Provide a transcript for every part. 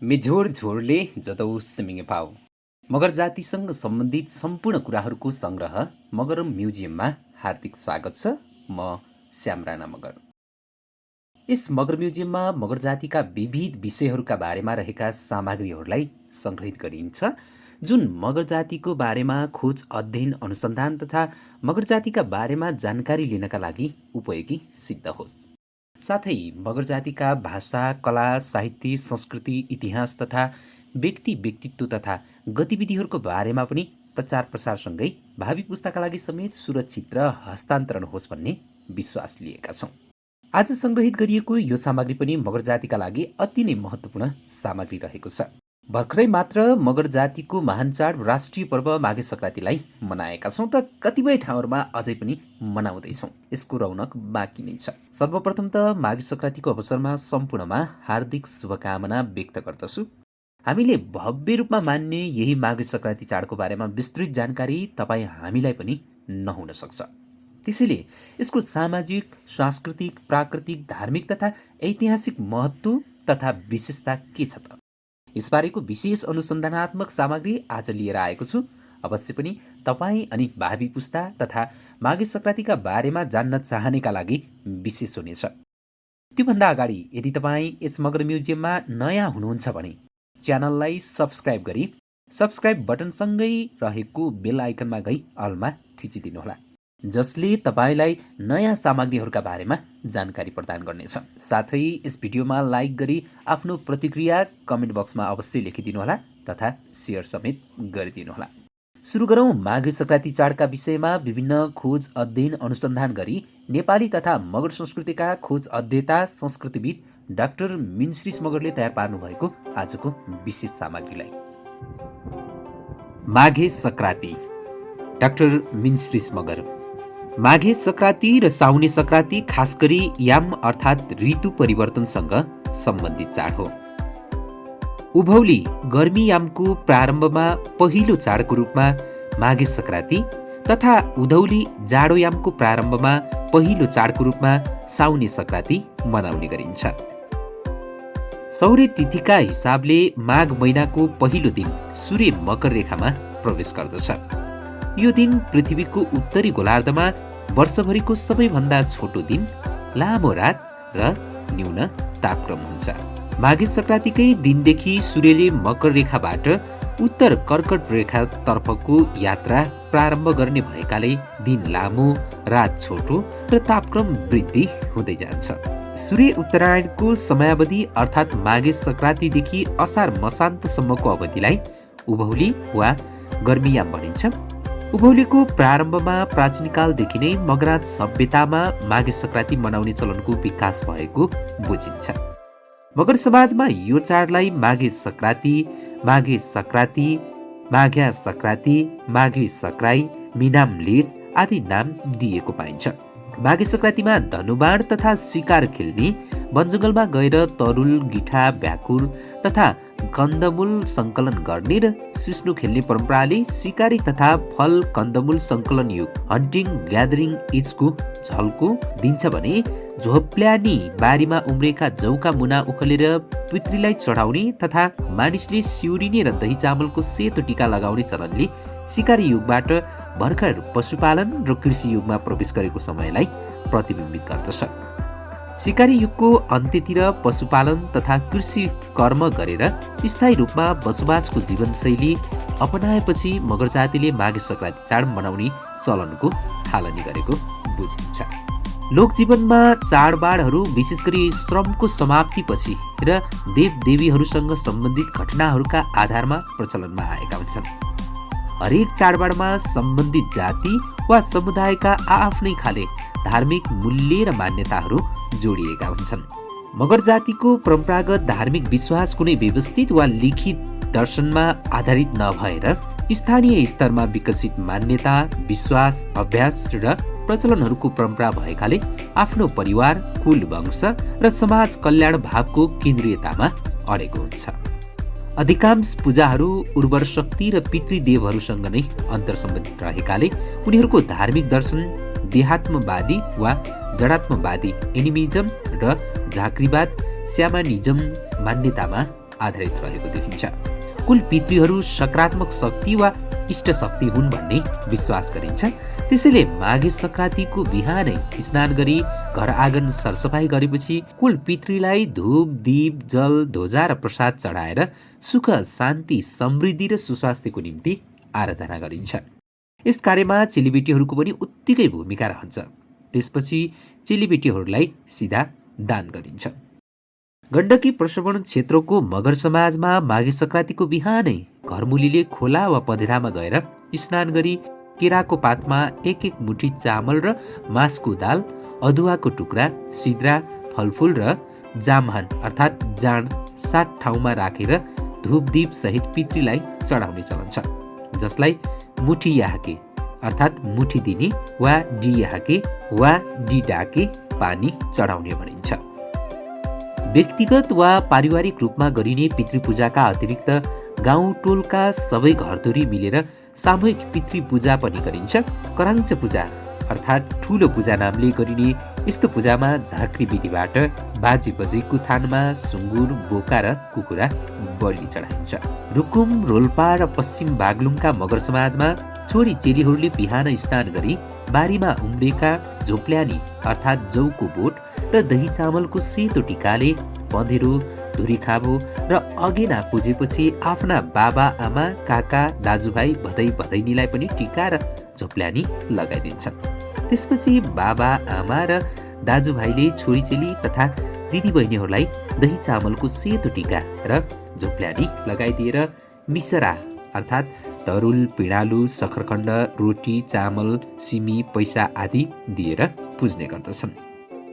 मिझोर झोरले जतौ सिमिङे पाउ मगर जातिसँग सम्बन्धित सम्पूर्ण कुराहरूको सङ्ग्रह मगर म्युजियममा हार्दिक स्वागत छ। म श्याम राणा मगर। यस मगर म्युजियममा मगर जातिका विविध विषयहरूका बारेमा रहेका सामग्रीहरूलाई सङ्ग्रहित गरिन्छ, जुन मगर जातिको बारेमा खोज अध्ययन अनुसन्धान तथा मगर जातिका बारेमा जानकारी लिनका लागि उपयोगी सिद्ध होस्। साथै मगर जातिका भाषा, कला, साहित्य, संस्कृति, इतिहास तथा व्यक्तित्व तथा गतिविधिहरूको बारेमा पनि प्रचार प्रसारसँगै भावी पुस्ताका लागि समेत सुरक्षित र हस्तान्तरण होस् भन्ने विश्वास लिएका छौँ। आज सङ्ग्रहित गरिएको यो सामग्री पनि मगर जातिका लागि अति नै महत्त्वपूर्ण सामग्री रहेको छ। भर्खरै मात्र मगर जातिको महान चाड राष्ट्रिय पर्व माघे सङ्क्रान्तिलाई मनाएका छौँ त कतिपय ठाउँहरूमा अझै पनि मनाउँदैछौँ। यसको रौनक बाँकी नै छ। सर्वप्रथम त माघे सङ्क्रान्तिको अवसरमा सम्पूर्णमा हार्दिक शुभकामना व्यक्त गर्दछु। हामीले भव्य रूपमा मान्ने यही माघे सङ्क्रान्ति चाडको बारेमा विस्तृत जानकारी तपाईँ हामीलाई पनि नहुन सक्छ। त्यसैले यसको सामाजिक, सांस्कृतिक, प्राकृतिक, धार्मिक तथा ऐतिहासिक महत्त्व तथा विशेषता के छ त? यसबारेको विशेष अनुसन्धानात्मक सामग्री आज लिएर आएको छु। अवश्य पनि तपाईँ अनि भावी पुस्ता तथा माघे सङ्क्रान्तिका बारेमा जान्न चाहनेका लागि विशेष हुनेछ। त्योभन्दा अगाडि यदि तपाईँ यस मगर म्युजियममा नयाँ हुनुहुन्छ भने च्यानललाई सब्सक्राइब गरी सब्सक्राइब बटनसँगै रहेको बेल आइकनमा गई अलमा थिचिदिनुहोला, जसले तपाईँलाई नयाँ सामग्रीहरूका बारेमा जानकारी प्रदान गर्नेछ। साथै यस भिडियोमा लाइक गरी आफ्नो प्रतिक्रिया कमेन्ट बक्समा अवश्य लेखिदिनुहोला तथा सेयर समेत गरिदिनुहोला। सुरु गरौँ माघे सङ्क्रान्ति चाडका विषयमा विभिन्न खोज अध्ययन अनुसन्धान गरी नेपाली तथा मगर संस्कृतिका खोज अध्येता संस्कृतिविद डाक्टर मिनश्रीष मगरले तयार पार्नुभएको आजको विशेष सामग्रीलाई। माघे सङ्क्रान्ति, डाक्टर मिनश्रीष मगर। माघे सङ्क्रान्ति र साउने सङ्क्रान्ति खास गरी याम अर्थात् ऋतु परिवर्तनसँग सम्बन्धित चाड हो। उभौली गर्मी यामको प्रारम्भमा पहिलो चाडको रूपमा माघे सङ्क्रान्ति तथा उधौली जाडो यामको प्रारम्भमा पहिलो चाडको रूपमा साउने सङ्क्रान्ति मनाउने गरिन्छ। सौर्य तिथिका हिसाबले माघ महिनाको पहिलो दिन सूर्य मकर रेखामा प्रवेश गर्दछ। यो दिन पृथ्वीको उत्तरी गोलार्धमा वर्षभरिको सबैभन्दा छोटो दिन, लामो रात र न्यून तापक्रम हुन्छ। माघे सङ्क्रान्तिकै दिनदेखि सूर्यले मकर रेखाबाट उत्तर कर्कट रेखातर्फको यात्रा प्रारम्भ गर्ने भएकाले दिन लामो, रात छोटो र तापक्रम वृद्धि हुँदै जान्छ। सूर्य उत्तरायणको समयावधि अर्थात् माघे सङ्क्रान्तिदेखि असार मसान्तसम्मको अवधिलाई उभौली वा गर्मीयाम भनिन्छ। उभौलीको प्रारम्भमा प्राचीनकालदेखि नै मगराज सभ्यतामा माघे सङ्क्रान्ति मनाउने चलनको विकास भएको बुझिन्छ। मगर समाजमा यो चाडलाई माघे सङ्क्रान्ति, माघे सङ्क्रान्ति, माघ्या सङ्क्रान्ति, माघे सङ्क्राई, मिनामलेस आदि नाम दिएको पाइन्छ। माघे सङ्क्रान्तिमा धनुबाण तथा शिकार खेल्ने, वनजङ्गलमा गएर तरुल, गिठा, भ्याकुर तथा कन्दमूल सङ्कलन गर्ने र सिस्नो खेल्ने परम्पराले सिकारी तथा फल कन्दमूल सङ्कलन युग हन्टिङ ग्यादरिङ एजको झल्को दिन्छ भने झोप्ल्यानी बारीमा उम्रेका जौका मुना उखलेर पितृलाई चढाउने तथा मानिसले सिउरिने र दही चामलको सेतो टिका लगाउने चलनले सिकारी युगबाट भर्खर पशुपालन र कृषि युगमा प्रवेश गरेको समयलाई प्रतिबिम्बित गर्दछ। सिकारी युगको अन्त्यतिर पशुपालन तथा कृषि कर्म गरेर स्थायी रूपमा बसोबासको जीवनशैली अपनाएपछि मगर जातिले माघे सङ्क्रान्ति चाड मनाउने चलनको थालनी गरेको बुझिन्छ। लोकजीवनमा चाडबाडहरू विशेष गरी श्रमको समाप्तिपछि र देवदेवीहरूसँग सम्बन्धित घटनाहरूका आधारमा प्रचलनमा आएका हुन्छन्। हरेक चाडबाडमा सम्बन्धित जाति वा समुदायका आफ्नै खाले धार्मिक मूल्य र मान्यताहरू जोडिएका हुन्छन्। मगर जातिको परम्परागत धार्मिक विश्वास कुनै व्यवस्थित वा लिखित दर्शनमा आधारित नभएर स्थानीय स्तरमा विकसित मान्यता, विश्वास, अभ्यास र प्रचलनहरूको परम्परा भएकाले आफ्नो परिवार, कुल, वंश र समाज कल्याण भावको केन्द्रीयतामा अडेको हुन्छ। अधिकांश पूजाहरू उर्वर शक्ति र पितृदेवहरूसँग नै अन्तर्सम्बन्धित रहेकाले उनीहरूको धार्मिक दर्शन देहात्मवादी वा जडात्मवादी एनिमिजम र झाँक्रीवाद स्यामानिजम मान्यतामा आधारित रहेको देखिन्छ। कुल पितृहरू सकारात्मक शक्ति वा इष्ट शक्ति हुन् भन्ने विश्वास गरिन्छ। त्यसैले माघे संक्रान्तिको बिहानै स्नान गरी घर आँगन सरसफाइ गरेपछि कुल पितृलाई धूप, दीप, जल, ध्वजा र प्रसाद चढाएर सुख, शान्ति, समृद्धि र सुस्वास्थ्यको निम्ति आराधना गरिन्छ। यस कार्यमा चेलीबेटीहरूको पनि उत्तिकै भूमिका रहन्छ। त्यसपछि चेलीबेटीहरूलाई सिधा दान गरिन्छ। गण्डकी प्रश्रवण क्षेत्रको मगर समाजमा माघे संक्रान्तिको बिहानै घरमुलीले खोला वा पधेरामा गएर स्नान गरी केराको पातमा एक मुठी चामल र मासको दाल, अदुवाको टुक्रा, सिद्रा, फलफुल र जामहान अर्थात् जाँड 7 ठाउँमा राखेर धूपदीप सहित पितृलाई चढाउने चलन छ, जसलाई मुठी याहके अर्थात् मुठी दिने वा डी याहके वा डी डाके पानी चढाउने भनिन्छ। व्यक्तिगत वा पारिवारिक रूपमा गरिने पितृपूजाका अतिरिक्त गाउँ टोलका सबै घरधुरी मिलेर सामूहिक पितृपूजा पनि गरिन्छ। कराङ्च पूजा अर्थात् ठुलो पूजा नामले गरिने यस्तो पूजामा झाँक्री विधिबाट बाजी बजेको थानमा सुँगुर, बोका र कुखुरा बलि चढाइन्छ। रुकुम, रोल्पा र पश्चिम बागलुङका मगर समाजमा छोरी चेलीहरूले बिहान स्नान गरी बारीमा उम्रेका झोप्ल्यानी अर्थात् जौको बोट र दही चामलको सेतो टिकाले पँधेरो, धुरी खाबो र अगेना पुजेपछि आफ्ना बाबा, आमा, काका, दाजुभाइ, भदैनीलाई पनि टिका र झोप्ल्यानी लगाइदिन्छन्। त्यसपछि बाबा, आमा र दाजुभाइले छोरीचेली तथा दिदीबहिनीहरूलाई दही चामलको सेतो टिका र झोप्ल्यानी लगाइदिएर मिसरा अर्थात् तरुल, पिँडालु, सक्खरखण्ड, रोटी, चामल, सिमी, पैसा आदि दिएर पुज्ने गर्दछन्।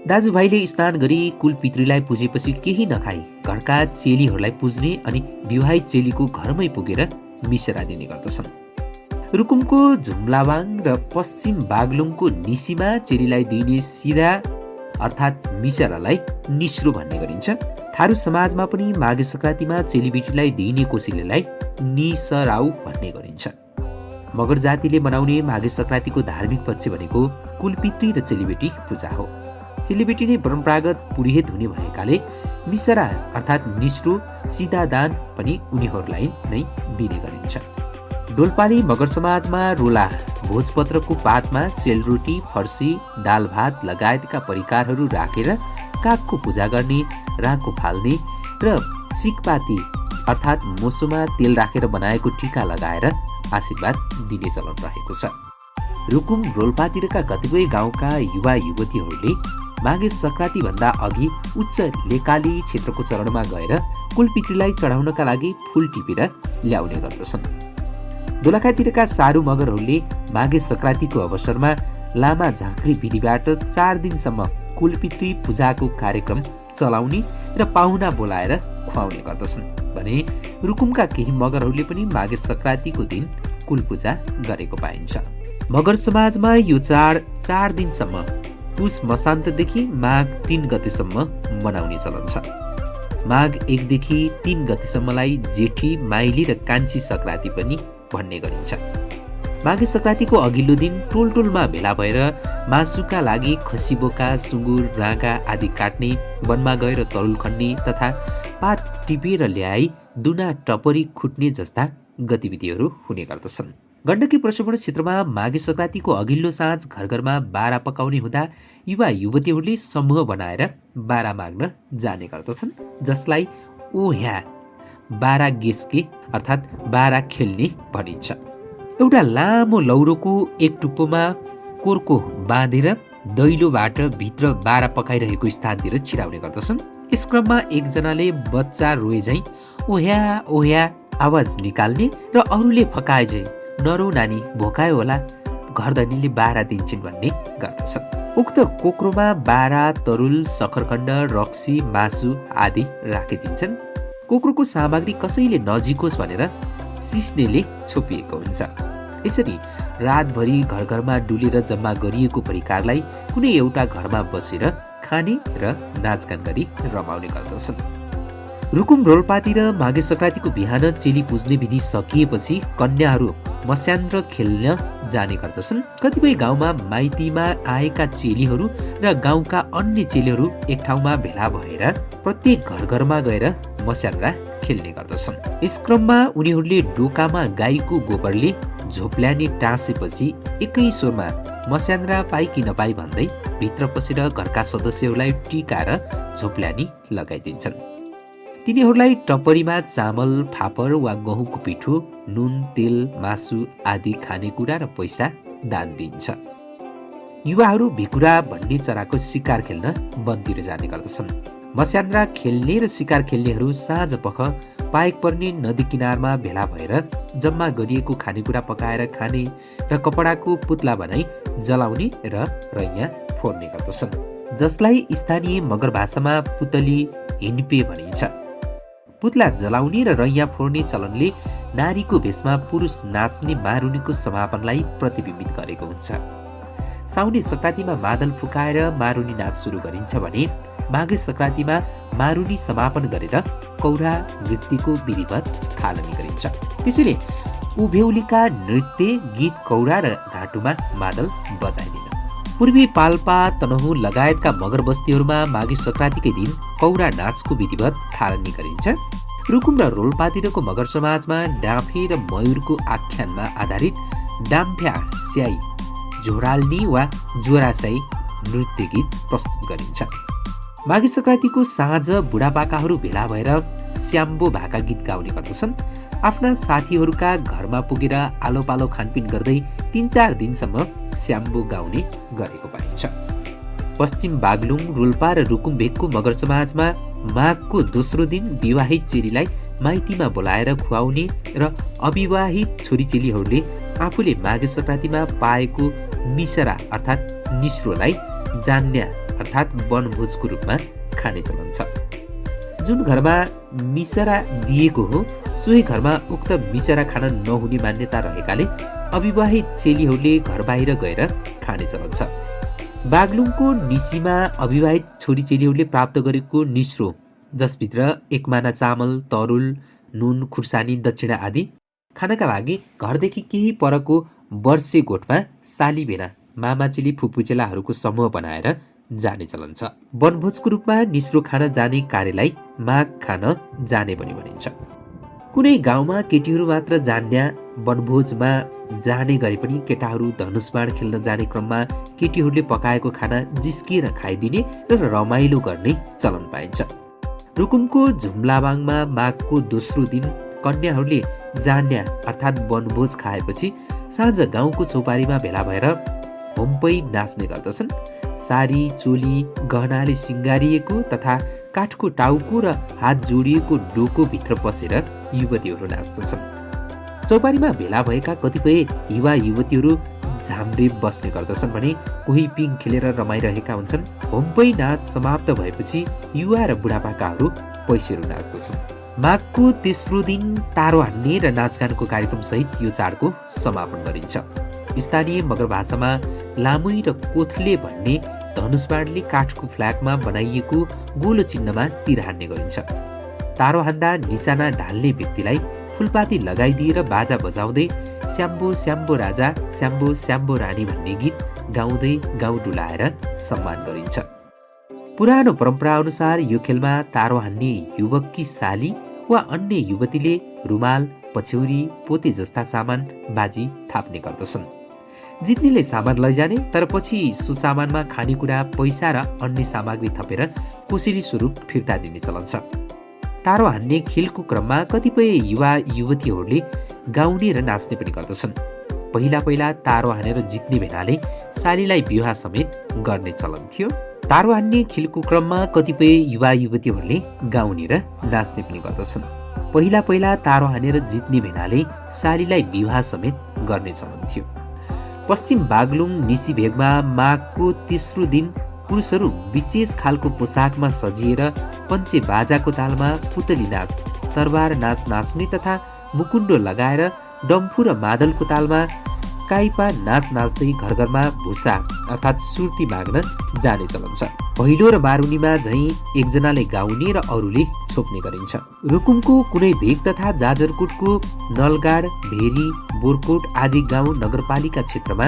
दाजुभाइले स्नान गरी कुल पितृलाई पुजेपछि केही नखाई घरका चेलीहरूलाई पुज्ने अनि विवाहित चेलीको घरमै पुगेर मिसरा दिने गर्दछन्। रुकुमको झुम्लावाङ र पश्चिम बागलुङको निसीमा चेलीलाई दिइने सिधा अर्थात् मिसरालाई निस्रो भन्ने गरिन्छ। थारू समाजमा पनि माघे संक्रान्तिमा चेलीबेटीलाई दिइने कोसिलेलाई निसराउ भन्ने गरिन्छ। मगर जातिले मनाउने माघे संक्रान्तिको धार्मिक पक्ष भनेको कुलपितृ र चेलीबेटी पूजा हो। चेलीबेटी नै परम्परागत पुरोहित हुने भएकाले मिसरा अर्थात् निस्रो सिधा दान पनि उनीहरूलाई नै दिने गरिन्छ। डोल्पाली मगर समाजमा रोला, भोजपत्रको पातमा सेलरोटी, फर्सी, दाल भात लगायतका परिकारहरू राखेर कागको पूजा गर्ने, राको फाल्ने र सिकपाती अर्थात् मोसोमा तेल राखेर बनाएको टीका लगाएर आशीर्वाद दिने चलन रहेको छ। रुकुम, रोल्पातिरका कतिपय गाउँका युवा युवतीहरूले माघे संक्रान्ति भन्दा अघि उच्च लेकाली क्षेत्रको चरणमा गएर कुलपितृलाई चढाउनका लागि फूल टिपेर ल्याउने गर्दछन्। दोलखातिरका सारू मगरहरूले माघे संक्रान्तिको अवसरमा लामा झाँक्री विधिबाट 4 दिनसम्म कुलपितृ पूजाको कार्यक्रम चलाउने र पाहुना बोलाएर खुवाउने गर्दछन् भने रुकुमका केही मगरहरूले पनि माघे संक्रान्तिको दिन कुलपूजा गरेको पाइन्छ। मगर समाजमा यो चाड 4 दिनसम्म पुष मसान्तदेखि माघ 3 गतेसम्म मनाउने चलन छ। माघ 1 देखि 3 गतेसम्मलाई जेठी, माइली र कान्छी संक्रान्ति पनि भन्ने गरिन्छ। माघे संक्रान्तिको अघिल्लो दिन टोलटोलमा भेला भएर मासुका लागि खसी बोका, सुँगुर, राँगा आदि काट्ने, वनमा गएर तरुल खन्ने तथा पात टिपेर ल्याई दुना टपरी खुट्ने जस्ता गतिविधिहरू हुने गर्दछन्। गण्डकी प्रश्रवण क्षेत्रमा माघे संक्रान्तिको अघिल्लो साँझ घर घरमा बारा पकाउने हुँदा युवा युवतीहरूले समूह बनाएर बारा माग्न जाने गर्दछन्, जसलाई ओह्या बारा गेस्के अर्थात् बारा खेल्ने भनिन्छ। एउटा लामो लौरोको एक टुप्पोमा कोर्को बाँधेर दैलोबाट भित्र बारा पकाइरहेको स्थानतिर छिराउने गर्दछन्। यस क्रममा एकजनाले बच्चा रोए झैँ ओह्या ओह्या आवाज निकाल्ने र अरूले फकाए झैँ नरो नानी भोकायो होला, घरधनीले बारा दिन्छन् भन्ने गर्दछन्। उक्त कोक्रोमा बारा, तरुल, सक्खरखण्ड, रक्सी, मासु आदि राखिदिन्छन्। कोक्रोको सामग्री कसैले नजिकोस् भनेर सिस्नेले छोपिएको हुन्छ। यसरी रातभरि घर घरमा डुलेर जम्मा गरिएको परिकारलाई कुनै एउटा घरमा बसेर खाने र नाचगान गरी रमाउने गर्दछन्। रुकुम, रोल्पातिर माघे संक्रान्तिको बिहान चेली पुज्ने विधि सकिएपछि कन्याहरू मस्यान्द्र खेल्न जाने गर्दछन्। कतिपय गाउँमा माइतीमा आएका चेलीहरू र गाउँका अन्य चेलीहरू एक ठाउँमा भेला भएर प्रत्येक घर घरमा गएर मस्यान्द्रा खेल्ने गर्दछन्। यस क्रममा उनीहरूले डोकामा गाईको गोबरले झोप्ल्यानी टाँसेपछि एकै स्वरमा मस्यान्द्रा पाई कि नपाई भन्दै भित्र पसेर घरका सदस्यहरूलाई टीका र झोप्ल्यानी लगाइदिन्छन्। तिनीहरूलाई टपरीमा चामल, फापर वा गहुँको पिठो, नुन, तेल, मासु आदि खानेकुरा र पैसा दान दिइन्छ। युवाहरू भिकुरा भन्ने चराको शिकार खेल्न वनतिर जाने गर्दछन्। मस्यान्द्रा खेल्ने र शिकार खेल्नेहरू साँझ पख पाएक पर्ने नदी किनारमा भेला भएर जम्मा गरिएको खानेकुरा पकाएर खाने र कपडाको पुतला बनाई जलाउने र रैया फोर्ने गर्दछन्, जसलाई स्थानीय मगर भाषामा पुतली हिन्पे भनिन्छ। पुतला जलाउने र रैया फोर्ने चलनले नारीको भेषमा पुरुष नाच्ने मारुनीको समापनलाई प्रतिबिम्बित गरेको हुन्छ। साउने संक्रान्तिमा मादल फुकाएर मारुनी नाच सुरु गरिन्छ भने माघे संक्रान्तिमा मारुनी समापन गरेर कौरा नृत्यको विधिवत थालनी गरिन्छ। त्यसैले उभ्यौलीका नृत्य, गीत, कौरा र घाँटुमा मादल बजाइदिन। पूर्वी पाल्पा, तनहुँ लगायतका मगर बस्तीहरूमा माघे संक्रान्तिकै दिन कौरा नाचको विधिवत थालनी गरिन्छ। रुकुम र रोल्पातिरको मगर समाजमा डाँफे र मयूरको आख्यानमा आधारित डाम्फ्या स्याई, झोराल्नी वा जोरासाई नृत्य गीत प्रस्तुत गरिन्छ। माघे संक्रान्तिको साँझ बुढापाकाहरू भेला भएर स्याम्बो भाका गीत गाउने गर्दछन्। आफ्ना साथीहरूका घरमा पुगेर आलो पालो खानपिन गर्दै 3-4 दिनसम्म स्याम्बो गाउने गरेको पाइन्छ। पश्चिम बागलुङ, रोल्पा र रुकुमभेकको मगर समाजमा माघको दोस्रो दिन विवाहित चेलीलाई माइतीमा बोलाएर खुवाउने र अविवाहित छोरीचेलीहरूले आफूले माघे संक्रान्तिमा पाएको मिसरा अर्थात् निस्रोलाई जान्या अर्थात् वनभोजको रूपमा खाने चलन छ। जुन घरमा मिसरा दिएको हो सोही घरमा उक्त मिसरा खान नहुने मान्यता रहेकाले अविवाहित चेलीहरूले घर बाहिर गएर खाने चलन छ। बागलुङको निसीमा अविवाहित छोरीचेलीहरूले प्राप्त गरेको निस्रो, जसभित्र 1 माना चामल, तरुल, नुन, खुर्सानी, दक्षिणा आदि खानका लागि घरदेखि केही परको वर्षे गोठमा सालीबेना, मामाचेली, फुपूचेलाहरूको समूह बनाएर जाने चलन छ। वनभोजको रूपमा निस्रो खान जाने कार्यलाई माघ खान जाने पनि भनिन्छ। कुनै गाउँमा केटीहरू मात्र जान्या वनभोजमा जाने गरे पनि केटाहरू धनुषबाण खेल्न जाने क्रममा केटीहरूले पकाएको खाना जिस्किएर खाइदिने र रमाइलो गर्ने चलन पाइन्छ। रुकुमको झुम्लाबाङमा माघको दोस्रो दिन कन्याहरूले जान्या अर्थात् वनभोज खाएपछि साँझ गाउँको चौपारीमा भेला भएर होम्पै नाच्ने गर्दछन्। सारी, चोली, गहनाले सिँगारिएको तथा काठको टाउको र हात जोडिएको डोको भित्र पसेर युवतीहरू नाच्दछन्। चौपारीमा भेला भएका कतिपय युवा युवतीहरू झाम्रे बस्ने गर्दछन् भने कोही पिङ खेलेर रमाइरहेका हुन्छन्। होम्पै नाच समाप्त भएपछि युवा र बुढापाकाहरू पैसेरो नाच्दछन्। माघको तेस्रो दिन तारो हान्ने र नाचगानको कार्यक्रम सहित यो चाडको समापन गरिन्छ। स्थानीय मगर भाषामा लामुई र कोथले भन्ने धनुषबाणले काठको फ्ल्यागमा बनाइएको गोलो चिन्हमा तीर हान्ने गरिन्छ। तारो हान्दा निशाना ढाल्ने व्यक्तिलाई फुलपाती लगाइदिएर बाजा बजाउँदै स्याम्बो स्याम्बो राजा, स्याम्बो स्याम्बो रानी भन्ने गीत गाउँदै गाउँ डुलाएर सम्मान गरिन्छ। पुरानो परम्परा अनुसार यो खेलमा तारो हान्ने युवककी साली वा अन्य युवतीले रुमाल, पछ्यौरी, पोते जस्ता सामान बाजी थाप्ने गर्दछन्। जित्नेले सामान लैजाने, तर पछि सो सामानमा खानेकुरा, पैसा र अन्य सामग्री थपेर कोसेली स्वरूप फिर्ता दिने चलन छ। तारो हान्ने खेलको क्रममा कतिपय युवा युवतीहरूले गाउने र नाच्ने पनि गर्दछन्। पहिला पहिला तारो हानेर जित्ने भेनाले सालीलाई विवाह समेत गर्ने चलन थियो। तारो हान्ने खेलको क्रममा कतिपय युवा युवतीहरूले गाउने र नाच्ने पनि गर्दछन्। पहिला पहिला तारो हानेर जित्ने भेनाले सालीलाई विवाह समेत गर्ने चलन थियो। पश्चिम बागलुङ निसी भेगमा माघको तेस्रो दिन पुरुषहरू विशेष खालको पोसाकमा सजिएर पञ्चे बाजाको तालमा पुतली नाच, तरबार नाच नाच्ने तथा मुकुण्डो लगाएर डम्फु र मादलको तालमा काइपा नाच नाच्दै घर घरमा भुसा अर्थात् सुर्ती माग्न जाने चलन छ। भैलो र मारुनीमा झैँ एकजनाले गाउने र अरूले छोप्ने गरिन्छ। रुकुमको कुनै भेग तथा जाजरकोटको नलगाड, भेरी, बोरकोट आदि गाउँ नगरपालिका क्षेत्रमा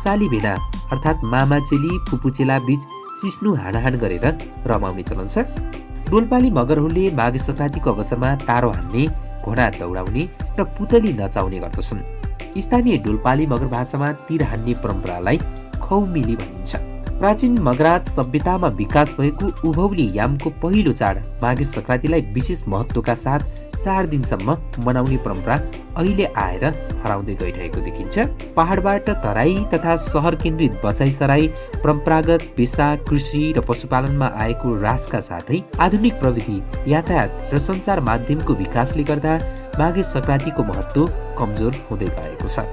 सालीबेना अर्थात् मामाचेली फुपूचेला बीच सिस्नु हानाहान गरेर रमाउने चलन छ। डोल्पाली मगरहरूले माघे सङ्क्रान्तिको अवसरमा तारो हान्ने, घोडा दौडाउने र पुतली नचाउने गर्दछन्। स्थानीय डोल्पाली मगर भाषामा तीर हान्ने परम्परालाई खौमिली भनिन्छ। प्राचीन मगराज सभ्यतामा विकास भएको उभौली यामको पहिलो चाड माघे सङ्क्रान्तिलाई विशेष महत्त्वका साथ 4 दिनसम्म मनाउने परम्परा अहिले आएर हराउँदै गइरहेको देखिन्छ। पहाडबाट तराई तथा सहर केन्द्रित बसाइसराई, परम्परागत पेसा, कृषि र पशुपालनमा आएको ह्रासका साथै आधुनिक प्रविधि, यातायात र सञ्चार माध्यमको विकासले गर्दा माघे सङ्क्रान्तिको महत्त्व कमजोर हुँदै गएको छ।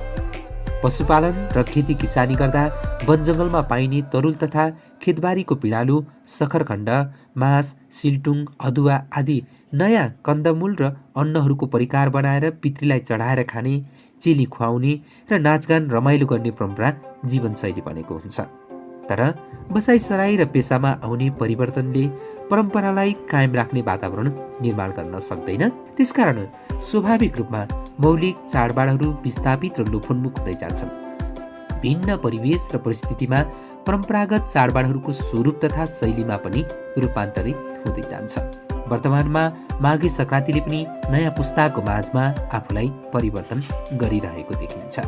पशुपालन र खेती किसानी गर्दा वनजङ्गलमा पाइने तरुल तथा खेतबारीको पिँडालु, सखरखण्ड, मास, सिल्टुङ, अदुवा आदि नयाँ कन्दमूल र अन्नहरूको परिकार बनाएर पितृलाई चढाएर खाने, चेली खुवाउने र नाचगान रमाइलो गर्ने परम्परा जीवनशैली बनेको हुन्छ। तर बसाइसराई र पेसामा आउने परिवर्तनले परम्परालाई कायम राख्ने वातावरण निर्माण गर्न सक्दैन। त्यसकारण स्वाभाविक रूपमा मौलिक चाडबाडहरू विस्थापित र लोपोन्मुख हुँदै जान्छन्। भिन्न परिवेश र परिस्थितिमा परम्परागत चाडबाडहरूको स्वरूप तथा शैलीमा पनि रूपान्तरित हुँदै जान्छ। वर्तमानमा माघे सङ्क्रान्तिले पनि नयाँ पुस्ताको माझमा आफूलाई परिवर्तन गरिरहेको देखिन्छ।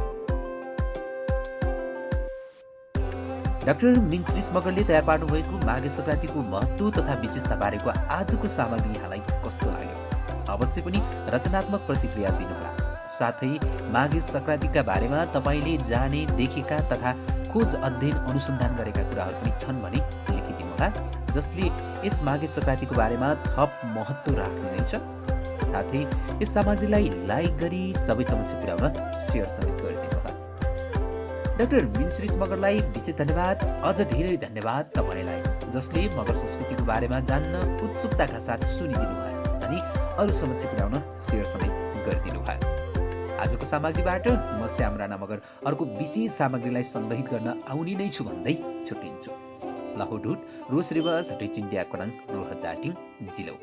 डाक्टर मिन्सरिस मगरले तयार पार्नुभएको माघे सङ्क्रान्तिको महत्त्व तथा विशेषता बारेको आजको सामग्री यहाँलाई कस्तो लाग्यो? अवश्य पनि रचनात्मक प्रतिक्रिया दिनुहोला। साथै माघे सङ्क्रान्तिका बारेमा तपाईँले जाने, देखेका तथा खोज अध्ययन अनुसन्धान गरेका कुराहरू पनि छन् भने लेखिदिनुहोला, जसले यस माघे सङ्क्रान्तिको बारेमा थप महत्त्व राख्ने रहेछ। साथै यस सामग्रीलाई लाइक गरी सबै समक्ष पुर्याउन सेयर समेत गरिदिनुहोला। डाक्टर मिन्सरिस मगरलाई विशेष धन्यवाद। अझ धेरै धन्यवाद तपाईँलाई, जसले मगर संस्कृतिको बारेमा जान्न उत्सुकताका साथ सुनिदिनु भयो अनि अरू समक्ष पुर्याउन सेयर समेत गरिदिनु भयो। आजको सामग्रीबाट म श्याम राणा मगर अर्को विशेष सामग्रीलाई सङ्ग्रहित गर्न आउने नै छु भन्दै छुट्टिन्छु। लाहोडुट रोज रिभर्स हटिच इन्डिया कोनाङ रोह जाटिङ जिलो।